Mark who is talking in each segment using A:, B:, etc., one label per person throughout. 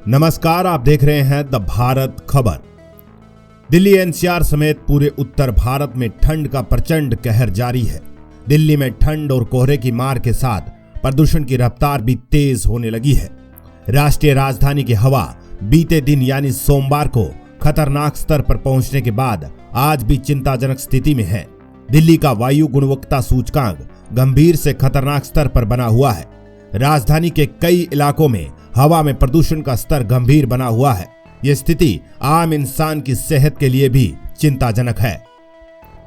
A: नमस्कार, आप देख रहे हैं द भारत खबर। दिल्ली एनसीआर समेत पूरे उत्तर भारत में ठंड का प्रचंड कहर जारी है। दिल्ली में ठंड और कोहरे की मार के साथ प्रदूषण की रफ्तार भी तेज होने लगी है। राष्ट्रीय राजधानी की हवा बीते दिन यानी सोमवार को खतरनाक स्तर पर पहुंचने के बाद आज भी चिंताजनक स्थिति में है। दिल्ली का वायु गुणवत्ता सूचकांक गंभीर से खतरनाक स्तर पर बना हुआ है। राजधानी के कई इलाकों में हवा में प्रदूषण का स्तर गंभीर बना हुआ है। यह स्थिति आम इंसान की सेहत के लिए भी चिंताजनक है।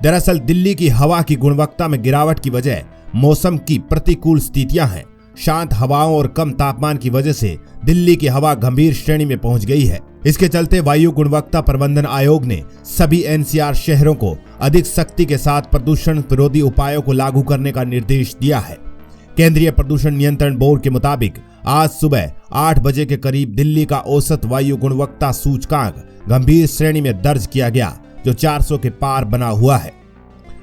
A: दरअसल दिल्ली की हवा की गुणवत्ता में गिरावट की वजह मौसम की प्रतिकूल स्थितियां हैं। शांत हवाओं और कम तापमान की वजह से दिल्ली की हवा गंभीर श्रेणी में पहुंच गई है। इसके चलते वायु गुणवत्ता प्रबंधन आयोग ने सभी एनसीआर शहरों को अधिक सख्ती के साथ प्रदूषण विरोधी उपायों को लागू करने का निर्देश दिया है। केंद्रीय प्रदूषण नियंत्रण बोर्ड के मुताबिक आज सुबह 8 बजे के करीब दिल्ली का औसत वायु गुणवत्ता सूचकांक गंभीर श्रेणी में दर्ज किया गया, जो 400 के पार बना हुआ है।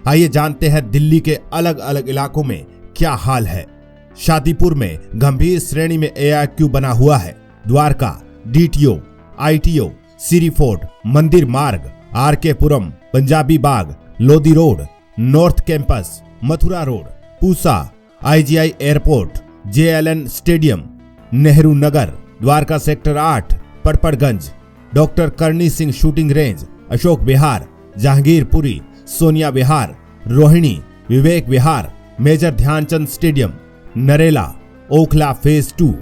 A: आइए जानते हैं दिल्ली के अलग अलग इलाकों में क्या हाल है। शादीपुर में गंभीर श्रेणी में AIQ बना हुआ है। Dwarka, DTO, ITO, Siri Fort, Mandir Marg, RK Puram, Punjabi Bagh, Lodhi Road, North Campus, Mathura Road, Pusa, IGI Airport, JLN Stadium, Nehru Nagar, Dwarka sector 8, Patparganj, doctor Karni Singh shooting range, Ashok Vihar, Jahangirpuri, Sonia Vihar, Rohini, Vivek Vihar, major Dhyanchand Stadium, Narela, Okhla phase 2,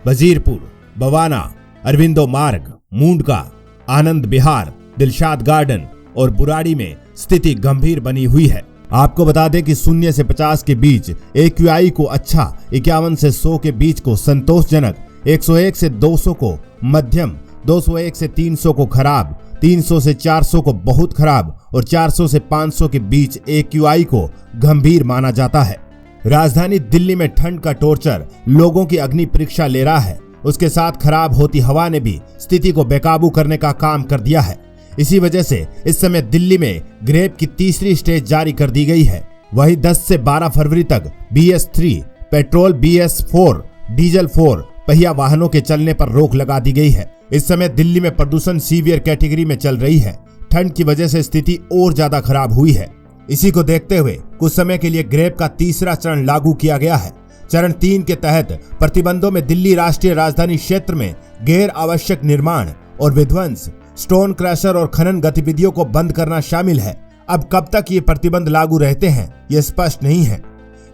A: Wazirpur, Bawana, Aurobindo Marg, Mundka, Anand Vihar, Dilshad Garden और बुराड़ी में स्थिति गंभीर बनी हुई है। आपको बता दें कि 0 से 50 के बीच AQI को अच्छा, 51 से 100 के बीच को संतोषजनक, 101 से 200 को मध्यम, 201 से 300 को खराब, 300 से 400 को बहुत खराब और 400 से 500 के बीच AQI को गंभीर माना जाता है। राजधानी दिल्ली में ठंड का टॉर्चर लोगों की अग्नि परीक्षा ले रहा है। उसके साथ खराब होती हवा ने भी स्थिति को बेकाबू करने का काम कर दिया है। इसी वजह से इस समय दिल्ली में ग्रेप की तीसरी स्टेज जारी कर दी गई है। वहीं 10 से 12 फरवरी तक BS3, पेट्रोल BS4, डीजल 4 पहिया वाहनों के चलने पर रोक लगा दी गई है। इस समय दिल्ली में प्रदूषण सीवियर कैटेगरी में चल रही है। ठंड की वजह से स्थिति और ज्यादा खराब हुई है। इसी को देखते हुए कुछ समय के लिए ग्रेप का तीसरा चरण लागू किया गया है। चरण 3 के तहत प्रतिबंधों में दिल्ली राष्ट्रीय राजधानी क्षेत्र में गैर आवश्यक निर्माण और विध्वंस, स्टोन क्रशर और खनन गतिविधियों को बंद करना शामिल है। अब कब तक ये प्रतिबंध लागू रहते हैं, यह स्पष्ट नहीं है।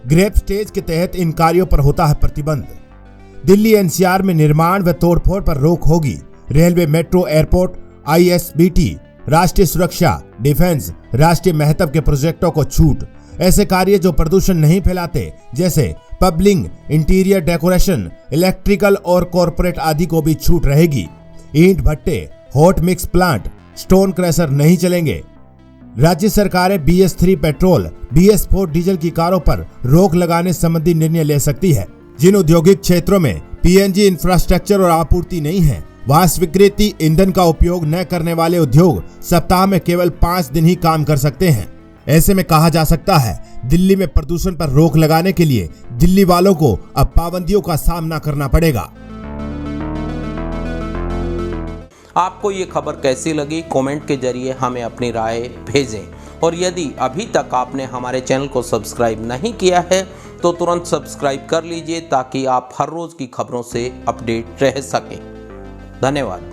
A: ग्रेप स्टेज के तहत इन कार्यों पर होता है प्रतिबंध। दिल्ली एनसीआर में निर्माण व तोड़फोड़ पर रोक होगी। रेलवे, मेट्रो, एयरपोर्ट, ISBT, राष्ट्रीय सुरक्षा, डिफेंस, राष्ट्रीय महत्व के प्रोजेक्टों को छूट। ऐसे कार्य जो प्रदूषण नहीं फैलाते, जैसे पब्लिंग, इंटीरियर डेकोरेशन, इलेक्ट्रिकल और कॉरपोरेट आदि को भी छूट रहेगी। ईंट भट्टे, hot mix plant, stone crusher नहीं चलेंगे। राज्य सरकारें BS3 पेट्रोल, BS4 डीजल की कारों पर रोक लगाने संबंधी निर्णय ले सकती है। जिन औद्योगिक क्षेत्रों में PNG इंफ्रास्ट्रक्चर और आपूर्ति नहीं है, वहां स्वीकृति ईंधन का उपयोग न करने वाले उद्योग सप्ताह में केवल 5 दिन ही काम कर सकते हैं। ऐसे में कहा जा सकता है दिल्ली में प्रदूषण पर रोक लगाने के लिए दिल्ली वालों को अब पाबंदियों का सामना करना पड़ेगा।
B: आपको ये खबर कैसी लगी, कमेंट के जरिए हमें अपनी राय भेजें। और यदि अभी तक आपने हमारे चैनल को सब्सक्राइब नहीं किया है तो तुरंत सब्सक्राइब कर लीजिए, ताकि आप हर रोज़ की खबरों से अपडेट रह सकें। धन्यवाद।